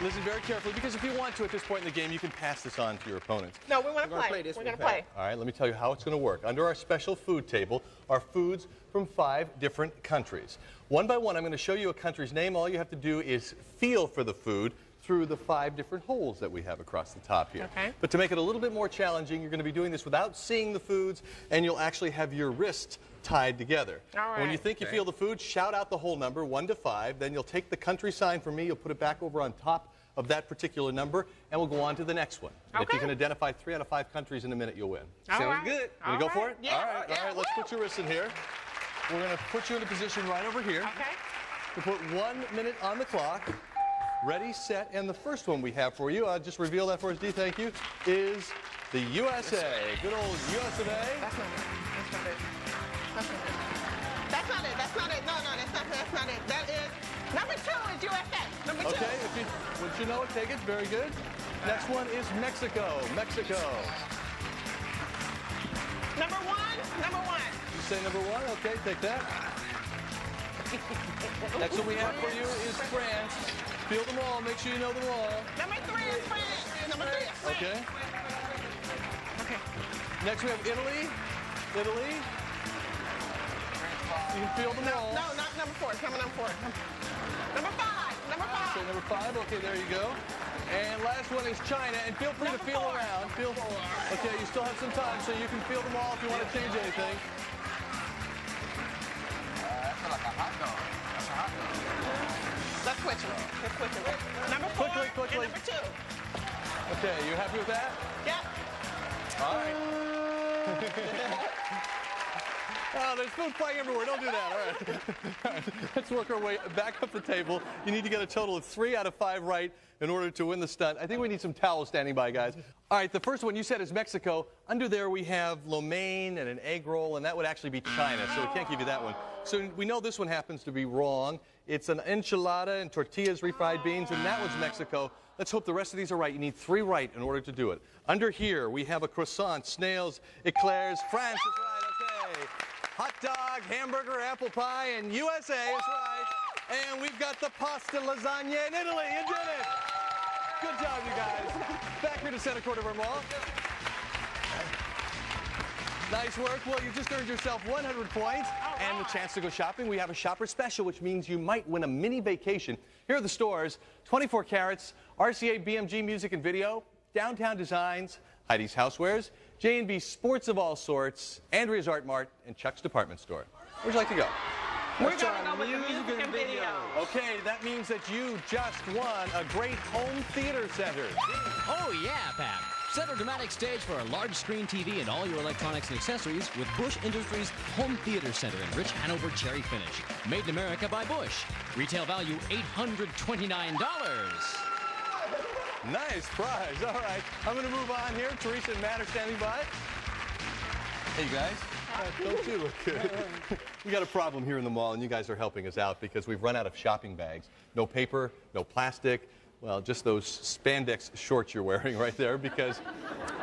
Listen very carefully, because if you want to at this point in the game, you can pass this on to your opponents. No, we want to play. We're going to play. All right, let me tell you how it's going to work. Under our special food table are foods from 5 different countries. One by one, I'm going to show you a country's name. All you have to do is feel for the food through the 5 different holes that we have across the top here. Okay. But to make it a little bit more challenging, you're going to be doing this without seeing the foods, and you'll actually have your wrist tied together. All right. When you think you feel the food, shout out the whole number, 1 to 5. Then you'll take the country sign for me, you'll put it back over on top of that particular number, and we'll go on to the next one. And if you can identify 3 out of 5 countries in a minute, you'll win. Sounds good. You go for it? Yeah. All right, all right, let's put your wrists in here. We're going to put you in a position right over here. Okay. We'll put 1 minute on the clock. Ready, set, and the first one we have for you, just reveal that for us, Dee, thank you, is the USA. Good old US of A. That's not it. That's not it. That's not it. No, that's not it. That is, number 2 is USA. Number 2. Okay, once you know it, take it. Very good. Next one is Mexico. Mexico. Number 1. Number 1. You say number 1? Okay, take that. Next one we have for you is France. Feel them all. Make sure you know them all. Number 3 is France. Number 3 is France. Okay. Okay. Next we have Italy. Italy. You can feel them all. No, not number 4. It's number 4. Number 5. Number 5. So number 5. Okay, there you go. And last one is China. And feel free to feel around. Okay, you still have some time, so you can feel them all if you want to change anything. That's like a hot dog. That's a hot dog. Let's switch them. Let's switch them. Number 4 quickly. and number 2. Okay, you happy with that? Yep. All right. Oh, there's food flying everywhere. Don't do that. All right. All right. Let's work our way back up the table. You need to get a total of 3 out of 5 right in order to win the stunt. I think we need some towels standing by, guys. All right, the first one you said is Mexico. Under there we have lo mein and an egg roll, and that would actually be China, so we can't give you that one. So we know this one happens to be wrong. It's an enchilada and tortillas, refried beans, and that one's Mexico. Let's hope the rest of these are right. You need 3 right in order to do it. Under here, we have a croissant, snails, eclairs. France is right, okay. Hot dog, hamburger, apple pie, and USA is right. And we've got the pasta lasagna in Italy. You did it. Good job, you guys. Back here to center court of our mall. Nice work. Well, you just earned yourself 100 points and the chance to go shopping. We have a shopper special, which means you might win a mini vacation. Here are the stores: 24 Carats, RCA BMG Music and Video, Downtown Designs, Heidi's Housewares, J&B Sports of all sorts, Andrea's Art Mart, and Chuck's Department Store. Where'd you like to go? We're going to go with the music and video. Okay, that means that you just won a great home theater center. Oh yeah, Pat. Center dramatic stage for a large screen TV and all your electronics and accessories with Bush Industries Home Theater Center in rich Hanover cherry finish. Made in America by Bush. Retail value $829. Nice prize. All right, I'm going to move on here. Theresa and Matt are standing by. Hey, you guys. Don't you look good? We got a problem here in the mall, and you guys are helping us out because we've run out of shopping bags. No paper, no plastic. Well, just those spandex shorts you're wearing right there because,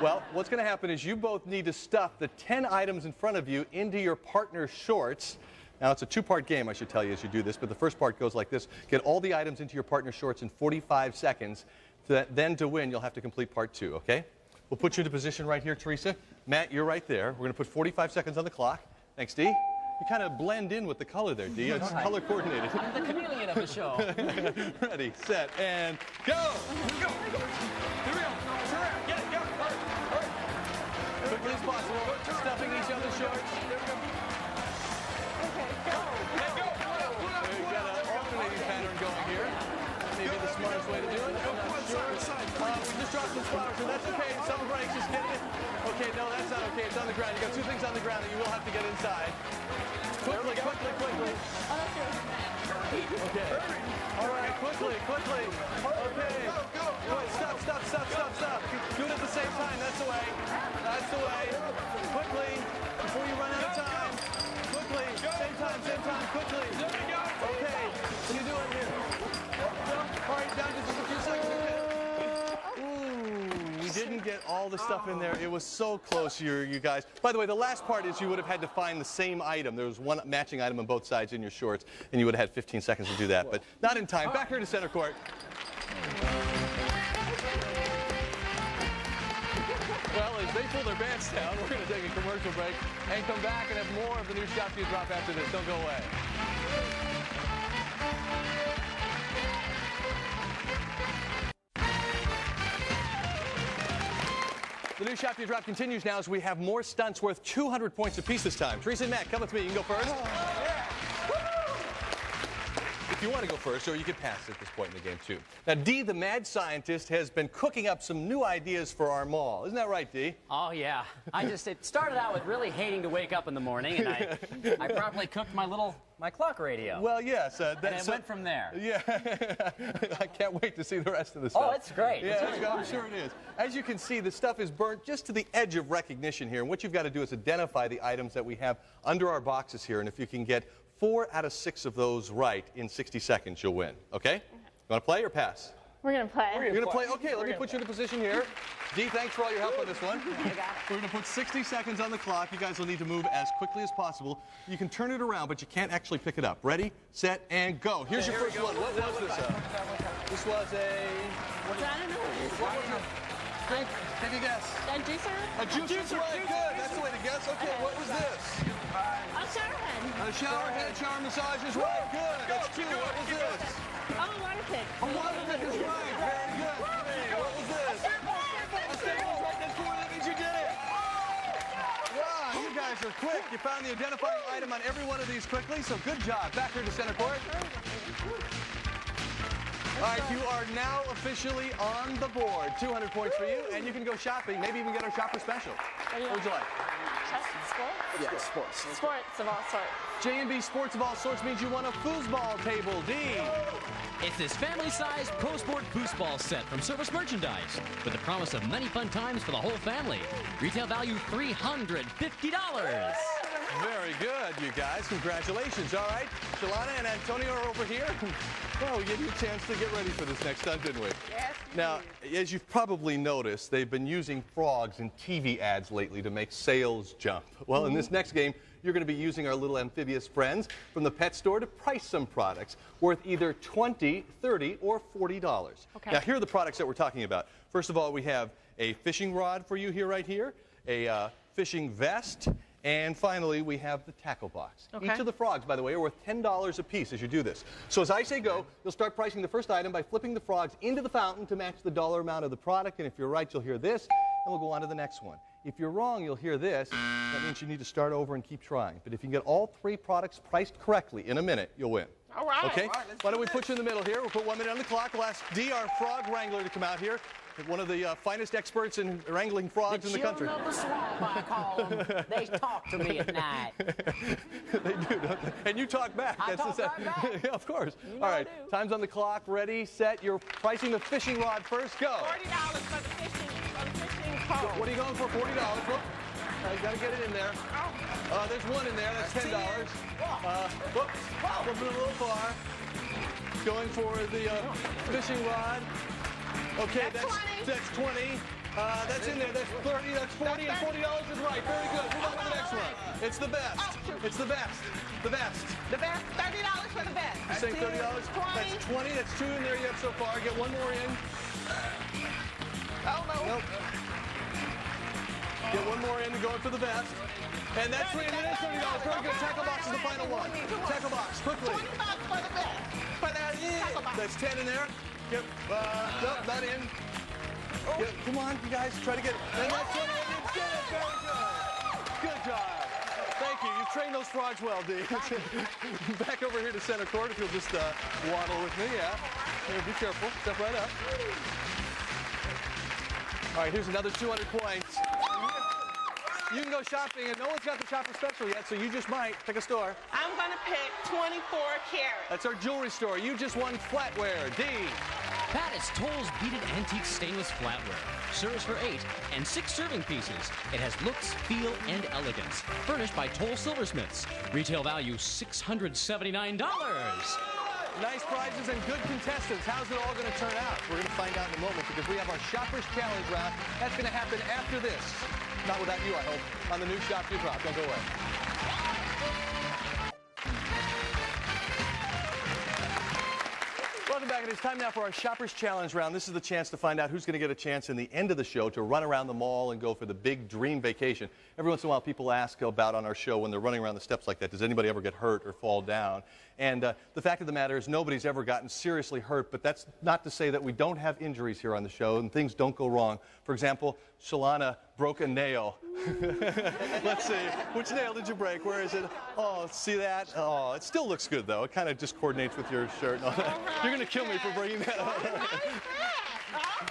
well, what's going to happen is you both need to stuff the 10 items in front of you into your partner's shorts. Now, it's a 2-part game, I should tell you, as you do this, but the first part goes like this. Get all the items into your partner's shorts in 45 seconds. Then to win, you'll have to complete part 2, okay? We'll put you into position right here, Theresa. Matt, you're right there. We're going to put 45 seconds on the clock. Thanks, Dee. You kind of blend in with the color there, Dee. It's color coordinated. I'm the chameleon of the show. Ready, set, and go! Go! Here we go. Get it, go! Hurry. Quickly as possible. Stuffing each other's shorts. There we go. Okay, go. Hey, go! We've got an alternating pattern going here. Maybe the smartest way to do it. I'm not sure. We just dropped some flowers, so that's okay. Some breaks, just get it. Okay, no, that's not okay. It's on the ground. You got 2 things on the ground that you will have to get inside. Quickly. Okay. All right, quickly. Okay. Go. Stop. Do it at the same time. That's the way. Quickly, before you run out of time. Quickly. Same time. Quickly. Okay. What are you doing here? All right, down to just a few seconds. We didn't get all the stuff in there. It was so close, you guys. By the way, the last part is you would have had to find the same item. There was one matching item on both sides in your shorts, and you would have had 15 seconds to do that, but not in time. Back here to center court. Well, as they pull their pants down, we're going to take a commercial break and come back and have more of the new Shop You Drop after this. Don't go away. The new Shop You Drop continues now as we have more stunts worth 200 points apiece this time. Teresa and Matt, come with me. You can go first. If you want to go first, or you can pass at this point in the game, too. Now, Dee, the mad scientist, has been cooking up some new ideas for our mall. Isn't that right, Dee? Oh, yeah. It started out with really hating to wake up in the morning, and I properly cooked my clock radio. Well, yes. And it went from there. Yeah. I can't wait to see the rest of the stuff. Oh, it's great. Yeah, I'm sure it is. As you can see, the stuff is burnt just to the edge of recognition here. And what you've got to do is identify the items that we have under our boxes here. And if you can get 4 out of 6 of those right in 60 seconds, you'll win. Okay? You want to play or pass? We're going to play. You're going to play? Okay, let me put you in a position here. Dee, thanks for all your help on this one. We're going to put 60 seconds on the clock. You guys will need to move as quickly as possible. You can turn it around, but you can't actually pick it up. Ready, set, and go. Here's your first one. What was this? This was a... I don't know what it is. Take a guess. A juicer? A juicer, right. Good. That's the way to guess. Okay, what was this? A shower head. A shower head, shower massage is right. Good. That's 2. What was this? Oh, a water pick. A water pick is right. Very good. 3. What was this? A staple is right. That's 4. That means you did it. Wow, you guys are quick. You found the identifying item on every one of these quickly, so good job. Back here to center court. All right, you are now officially on the board. 200 points for you, and you can go shopping, maybe even get our shopper special. What would you like? Sports? Yeah, sports. Sports of all sorts. J&B Sports of all sorts means you won a foosball table, D. It's this family-sized Pro Sport foosball set from Service Merchandise with the promise of many fun times for the whole family. Retail value $350. Very good, you guys. Congratulations. All right, Shalana and Antonio are over here. Well, we gave you a chance to get ready for this next stunt, didn't we? Yes. Now, as you've probably noticed, they've been using frogs in TV ads lately to make sales jump. Well, in this next game, you're going to be using our little amphibious friends from the pet store to price some products worth either $20, $30, or $40. Okay. Now, here are the products that we're talking about. First of all, we have a fishing rod for you here, right here, a fishing vest, and finally, we have the tackle box. Okay. Each of the frogs, by the way, are worth $10 a piece as you do this. So as I say go, you'll start pricing the first item by flipping the frogs into the fountain to match the dollar amount of the product. And if you're right, you'll hear this, and we'll go on to the next one. If you're wrong, you'll hear this. That means you need to start over and keep trying. But if you can get all 3 products priced correctly in a minute, you'll win. All right. Okay? All right, Why don't we put you in the middle here? We'll put 1 minute on the clock. We'll ask Dee, our frog wrangler, to come out here. One of the finest experts in wrangling frogs in the country. Children of the swamp, I call them. They talk to me at night. They do, don't they? And you talk back. I talk right back. Yeah, of course. You know All right, I do. time's on the clock. Ready, set. You're pricing the fishing rod first. Go. $40 for the fishing pole. What are you going for? $40. Whoop. You got to get it in there. There's 1 in there. That's $10. Whoops. Flipping it a little far. Going for the fishing rod. Okay, that's 20. That's in there. That's 30. That's 40. And $40 is right. Very good. Move on to the next one. It's the best. It's the best. The best. The best. $30 for the best. You're saying $30? 20. That's 20. That's 2 in there you have so far. Get 1 more in. Oh, no. Nope. Get 1 more in and going for the best. And that's 3, and it is $30. Very good. Tackle box is the final one. Tackle box, quickly. $20 for the best. For the tackle box. That's 10 in there. Yep. Nope, not in. Yep. Come on, you guys, try to get it. And that's 20, and you did it. Very good. Good job. Thank you. You've trained those frogs well, Dee. Back over here to center court if you'll just waddle with me, yeah. Here, be careful. Step right up. All right, here's another 200 points. You can go shopping, and no one's got the shopper special yet, so you just might. Pick a store. I'm going to pick 24 carats. That's our jewelry store. You just won flatware. D. Pat is Toll's beaded antique stainless flatware. Serves for 8 and 6 serving pieces. It has looks, feel, and elegance. Furnished by Toll Silversmiths. Retail value $679. Nice prizes and good contestants. How's it all going to turn out? We're going to find out in a moment because we have our Shoppers Challenge round. That's going to happen after this. Not without you, I hope, on the new Shop You Drop. Don't go away. Welcome back. back, and it's time now for our Shoppers Challenge round. This is the chance to find out who's going to get a chance in the end of the show to run around the mall and go for the big dream vacation. Every once in a while, people ask about on our show when they're running around the steps like that, does anybody ever get hurt or fall down? And the fact of the matter is nobody's ever gotten seriously hurt, but that's not to say that we don't have injuries here on the show and things don't go wrong. For example, Shalana broke a nail. Let's see. Which nail did you break? Where is it? Oh, see that? Oh, it still looks good, though. It kind of just coordinates with your shirt. You're going to kill me for bringing that up.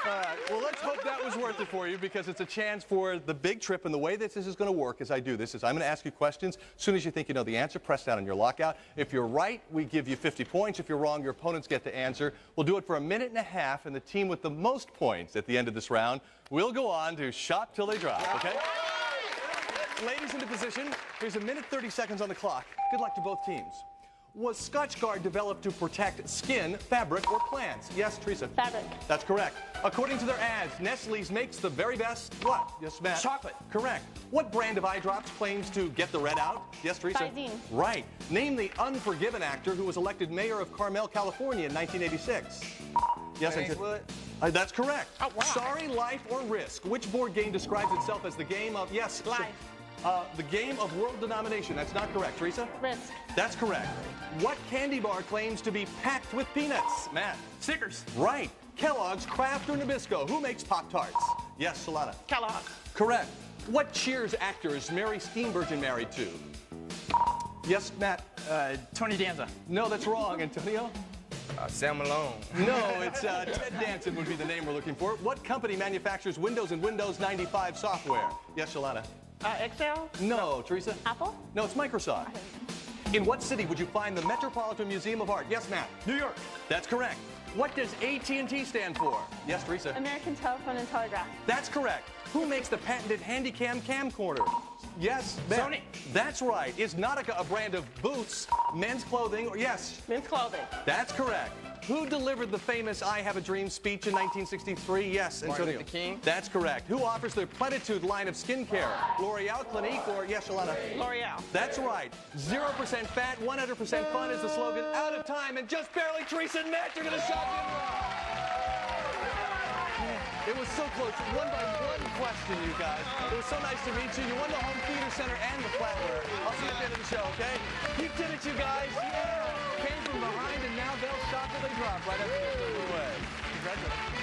All right. Well, let's hope that was worth it for you because it's a chance for the big trip. And the way that this is going to work as I do this is I'm going to ask you questions. As soon as you think you know the answer, press down on your lockout. If you're right, we give you 50 points. If you're wrong, your opponents get to answer. We'll do it for a minute and a half, and the team with the most points at the end of this round will go on to shop till they drop, okay? Ladies into position. Here's a minute 30 seconds on the clock. Good luck to both teams. Was Scotchgard developed to protect skin, fabric, or plants? Yes, Theresa. Fabric. That's correct. According to their ads, Nestle's makes the very best what? Yes, Matt. Chocolate. Correct. What brand of eye drops claims to get the red out? Yes, Theresa. Visine. Right. Name the unforgiven actor who was elected mayor of Carmel, California in 1986. Yes, Eastwood. that's correct. Oh, wow. Sorry, Life, or Risk. Which board game describes itself as the game of, yes. Life. The game of world domination. That's not correct. Theresa? Risk. That's correct. What candy bar claims to be packed with peanuts? Matt? Snickers. Right. Kellogg's, Kraft, or Nabisco? Who makes Pop-Tarts? Yes, Shalana. Kellogg. Correct. What Cheers actor is Mary Steenburgen married to? Yes, Matt. Tony Danza. No, that's wrong, Antonio. Sam Malone. No, it's Ted Danson would be the name we're looking for. What company manufactures Windows and Windows 95 software? Yes, Shalana. Excel. No, Theresa. Apple. No, it's Microsoft. In what city would you find the Metropolitan Museum of Art? Yes, Matt. New York. That's correct. What does AT&T stand for? Yes, Theresa. American Telephone and Telegraph. That's correct. Who makes the patented Handycam camcorder? Yes, Matt. Sony. That's right. Is Nautica a brand of boots, men's clothing, or yes? Men's clothing. That's correct. Who delivered the famous I Have a Dream speech in 1963? Yes, Martin Antonio. Luther King. That's correct. Who offers the Plenitude line of skincare? L'Oreal, Clinique, or yes, Shalana? L'Oreal. That's right. 0% fat, 100% fun is the slogan. Out of time, and just barely Theresa and Matt, you're going to shop in. It was so close. One by one question, you guys. It was so nice to meet you. You won the home theater center and the flatware. I'll see you at the end of the show, okay? You did it, you guys. Yeah. Came from behind, and now they'll shop till they drop right after this move away. Congratulations.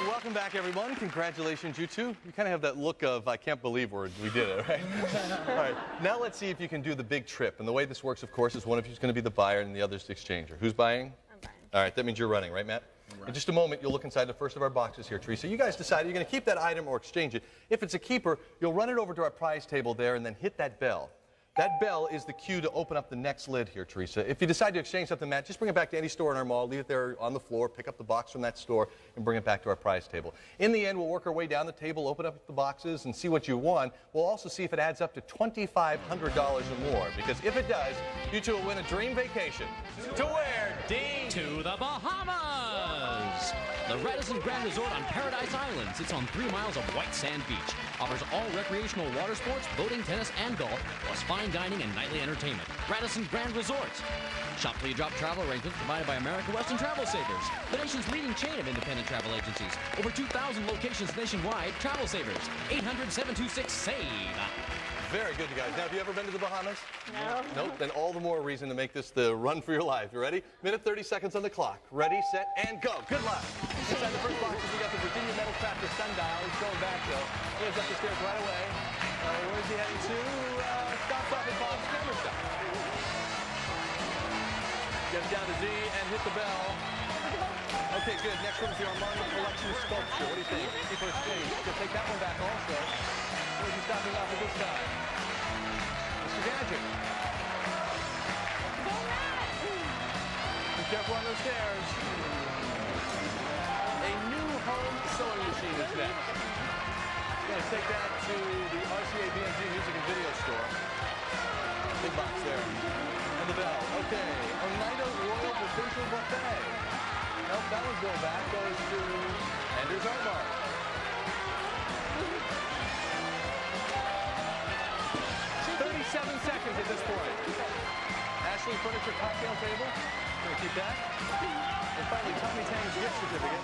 Welcome back, everyone. Congratulations, you two. You kind of have that look of, I can't believe we did it, right? All right, now let's see if you can do the big trip. And the way this works, of course, is one of you is going to be the buyer and the other is the exchanger. Who's buying? I'm buying. All right, that means you're running, right, Matt? In just a moment, you'll look inside the first of our boxes here, Theresa. You guys decide you're going to keep that item or exchange it. If it's a keeper, you'll run it over to our prize table there and then hit that bell. That bell is the cue to open up the next lid here, Theresa. If you decide to exchange something, Matt, just bring it back to any store in our mall, leave it there on the floor, pick up the box from that store, and bring it back to our prize table. In the end, we'll work our way down the table, open up the boxes, and see what you won. We'll also see if it adds up to $2,500 or more, because if it does, you two will win a dream vacation. To where, Dean? To the Bahamas! The Radisson Grand Resort on Paradise Island sits on 3 miles of white sand beach. Offers all recreational water sports, boating, tennis, and golf, plus fine dining and nightly entertainment. Radisson Grand Resort. Shop till you drop travel arrangements provided by America Western Travel Savers, the nation's leading chain of independent travel agencies. Over 2,000 locations nationwide. Travel Savers. 800-726-SAVE. Very good, you guys. Now, have you ever been to the Bahamas? No. Nope. Then all the more reason to make this the run for your life. You ready? Minute 30 seconds on the clock. Ready, set, and go. Good luck. Inside the first boxes, we got the Virginia Metal Crafter sundial. He's going back, though. He goes up the stairs right away. Where's he heading to? Stops off at Bob's Camera Shop. Gets down to D and hit the bell. Okay, good. Next one is the Armando Collection Sculpture. What do you think? See for exchange. You'll take that one back also. Where's he stopping off at this time? Mr. Gadget. Be careful on those stairs. A new home sewing machine is next. We're going to take that to the RCA BMG Music and Video Store. Big box there. And the bell. Okay. Oneida Royal Provincial Buffet. Nope, that one's going back. Goes to Anders Art Bar. 37 seconds at this point. Ask Ashley Furniture cocktail table. Gonna keep that. And finally, Tommy Tang's gift certificate.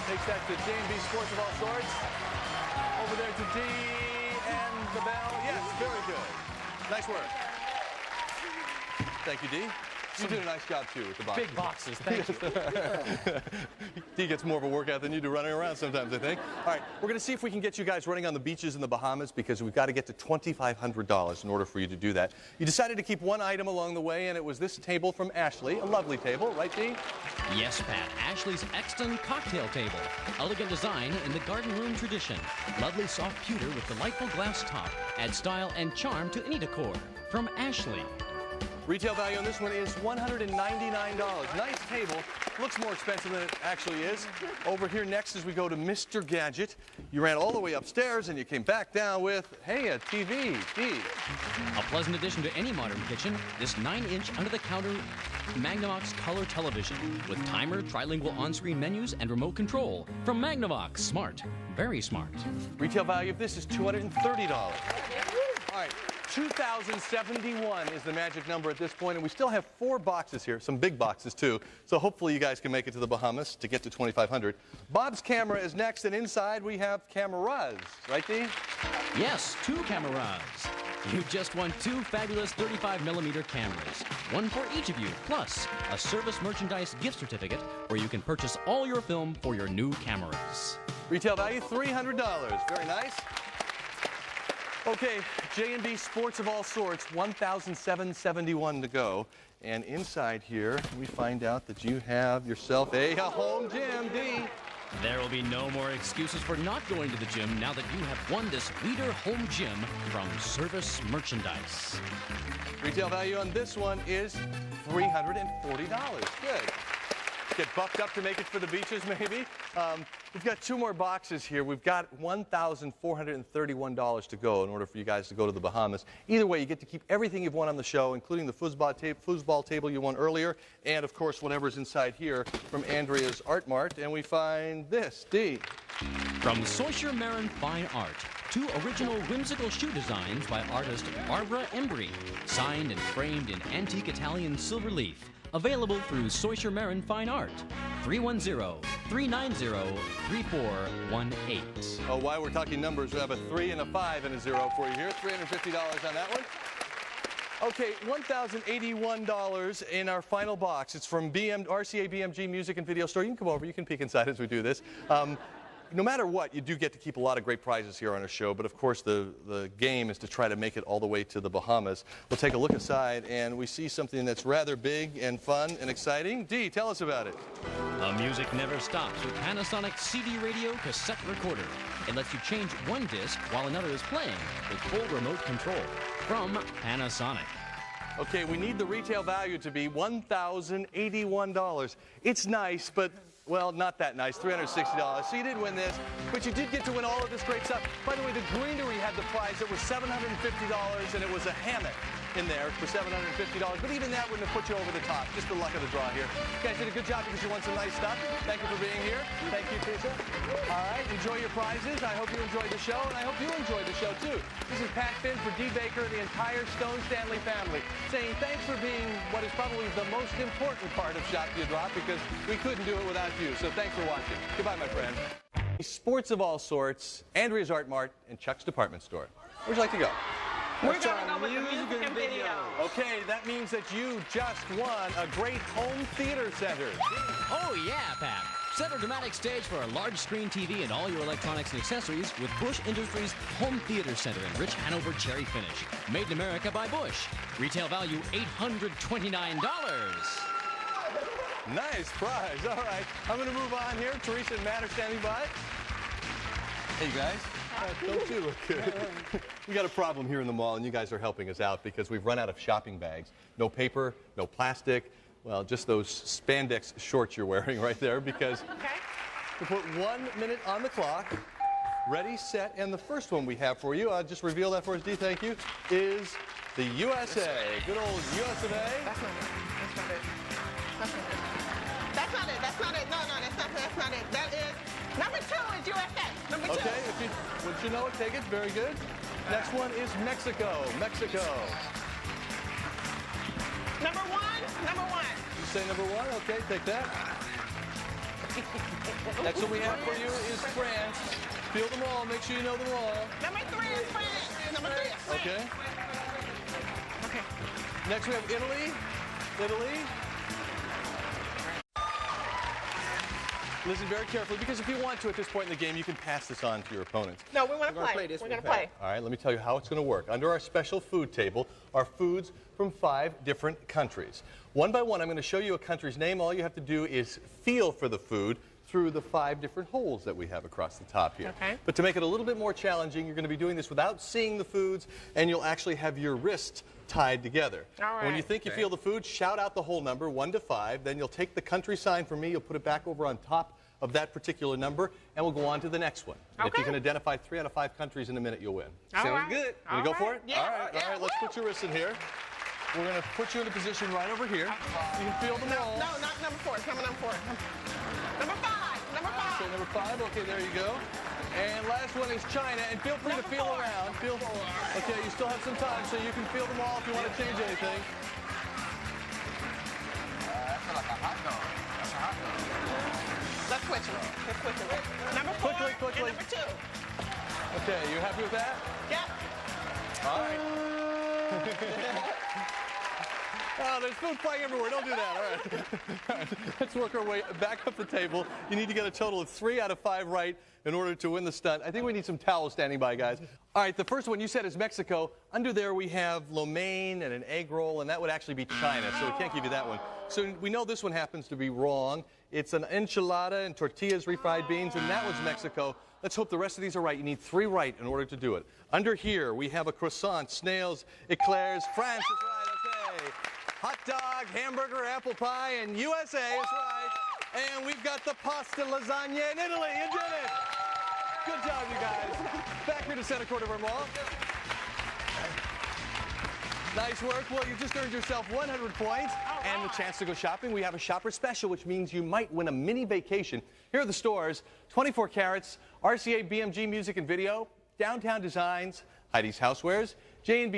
Takes that to J&B Sports of all sorts. Over there to D and the bell. Yes, very good. Nice work. Thank you, D. You did a nice job, too, with the boxes. Big boxes, thank you. D gets more of a workout than you do running around sometimes, I think. All right, we're going to see if we can get you guys running on the beaches in the Bahamas because we've got to get to $2,500 in order for you to do that. You decided to keep one item along the way, and it was this table from Ashley, a lovely table, right, D? Yes, Pat. Ashley's Exton cocktail table. Elegant design in the garden room tradition. Lovely soft pewter with delightful glass top. Add style and charm to any decor. From Ashley. Retail value on this one is $199. Nice table. Looks more expensive than it actually is. Over here next as we go to Mr. Gadget. You ran all the way upstairs and you came back down with, hey, a TV. D. A pleasant addition to any modern kitchen, this 9-inch under-the-counter Magnavox color television with timer, trilingual on-screen menus, and remote control. From Magnavox. Smart. Very smart. Retail value of this is $230. All right. 2,071 is the magic number at this point, and we still have 4 boxes here, some big boxes too, so hopefully you guys can make it to the Bahamas to get to 2,500. Bob's camera is next, and inside we have cameras, right, Dee? Yes, 2 cameras. You just won 2 fabulous 35mm cameras, one for each of you, plus a service merchandise gift certificate where you can purchase all your film for your new cameras. Retail value $300. Very nice. Okay, J&B Sports of all sorts, 1,771 to go. And inside here, we find out that you have yourself a home gym, D. There will be no more excuses for not going to the gym now that you have won this Leader Home Gym from Service Merchandise. Retail value on this one is $340. Good. Get buffed up to make it for the beaches, maybe. We've got 2 more boxes here. We've got $1,431 to go in order for you guys to go to the Bahamas. Either way, you get to keep everything you've won on the show, including the foosball table you won earlier, and, of course, whatever's inside here from Andrea's Art Mart. And we find this, D. From Soysher Marin Fine Art, 2 original whimsical shoe designs by artist Barbara Embry, signed and framed in antique Italian silver leaf. Available through Soysher Marin Fine Art. 310-390-3418. Oh, while we're talking numbers, we have a 3 and a 5 and a 0 for you here. $350 on that one. Okay, $1,081 in our final box. It's from RCA BMG Music and Video Store. You can come over. You can peek inside as we do this. No matter what, you do get to keep a lot of great prizes here on our show, but of course the game is to try to make it all the way to the Bahamas. We'll take a look aside, and we see something that's rather big and fun and exciting. Dee, tell us about it. The music never stops with Panasonic CD radio cassette recorder. It lets you change one disc while another is playing with full remote control. From Panasonic. Okay, we need the retail value to be $1,081. It's nice, but well, not that nice, $360. So you did win this, but you did get to win all of this great stuff. By the way, the greenery had the prize. It was $750, and it was a hammock in there for $750. But even that wouldn't have put you over the top. Just the luck of the draw here. You guys did a good job because you won some nice stuff. Thank you for being here. Thank you, Theresa. All right, enjoy your prizes. I hope you enjoyed the show, and I hope you enjoyed the show, too. This is Pat Finn for Dee Baker and the entire Stone Stanley family, saying thanks for being what is probably the most important part of Shop You Drop, because we couldn't do it without you. So thanks for watching. Goodbye, my friend. Sports of all sorts, Andrea's Art Mart, and Chuck's Department Store. Where'd you like to go? We're going to go with the music and video. Okay, that means that you just won a great home theater center. Oh yeah, Pat. Set a dramatic stage for a large screen TV and all your electronics and accessories with Bush Industries Home Theater Center in rich Hanover cherry finish. Made in America by Bush. Retail value $829. Nice prize. All right, I'm going to move on here. Theresa and Matt are standing by. Hey, you guys. Don't you look good? We got a problem here in the mall, and you guys are helping us out because we've run out of shopping bags. No paper, no plastic. Well, just those spandex shorts you're wearing right there, because we put 1 minute on the clock. Ready, set, and the first one we have for you, just reveal that for us, Dee, thank you, is the USA. Good old US of A. That's not it. That's not it. That's not it. That's not it. No, that's not it. That is number 2 is USA. Number 2. Okay, once you know it, take it. Very good. Next one is Mexico. Mexico. Number one. Number one. You say number one? Okay, take that. Next one we have for you is France. Feel them all. Make sure you know them all. Number three is France. Number three is France. Okay. Okay. Next we have Italy. Italy. Listen very carefully, because if you want to at this point in the game, you can pass this on to your opponents. No, we want to We're gonna play. play this We're one, going to play. All right, let me tell you how it's going to work. Under our special food table are foods from 5 different countries. One by one, I'm going to show you a country's name. All you have to do is feel for the food through the 5 different holes that we have across the top here. Okay. But to make it a little bit more challenging, you're going to be doing this without seeing the foods, and you'll actually have your wrists tied together. All right. When you think you feel the food, shout out the whole number, 1 to 5. Then you'll take the country sign from me, you'll put it back over on top of that particular number, and we'll go on to the next one. And if you Okay. can identify 3 out of 5 countries in a minute, you'll win. All Sounds right. good. Wanna go for it? Yeah. All right, let's put your wrists in here. We're going to put you in a position right over here. You can feel them all. No, not number 4. It's number 4. Number 5. Number 5. So number 5, okay, there you go. And last one is China, and feel free to feel around. Okay, you still have some time, so you can feel them all if you want to change anything. That's like a hot dog. That's a hot dog. Let's switch them. Let's switch them. Number 4 Quickly. and number 2. Okay, you happy with that? Yep. All right. Oh, there's food flying everywhere. Don't do that. All right. All right. Let's work our way back up the table. You need to get a total of 3 out of 5 right in order to win the stunt. I think we need some towels standing by, guys. All right, the first one you said is Mexico. Under there we have lo mein and an egg roll, and that would actually be China, so we can't give you that one. So we know this one happens to be wrong. It's an enchilada and tortillas, refried beans, and that was Mexico. Let's hope the rest of these are right. You need 3 right in order to do it. Under here, we have a croissant, snails, eclairs. France is right, okay. Hot dog, hamburger, apple pie, and USA is right. And we've got the pasta lasagna in Italy. You did it. Good job, you guys. Back here to center court of our mall. Nice work. Well, you just earned yourself 100 points and the chance to go shopping. We have a shopper special, which means you might win a mini vacation. Here are the stores: 24 Carats, RCA BMG Music and Video, Downtown Designs, Heidi's Housewares, J&B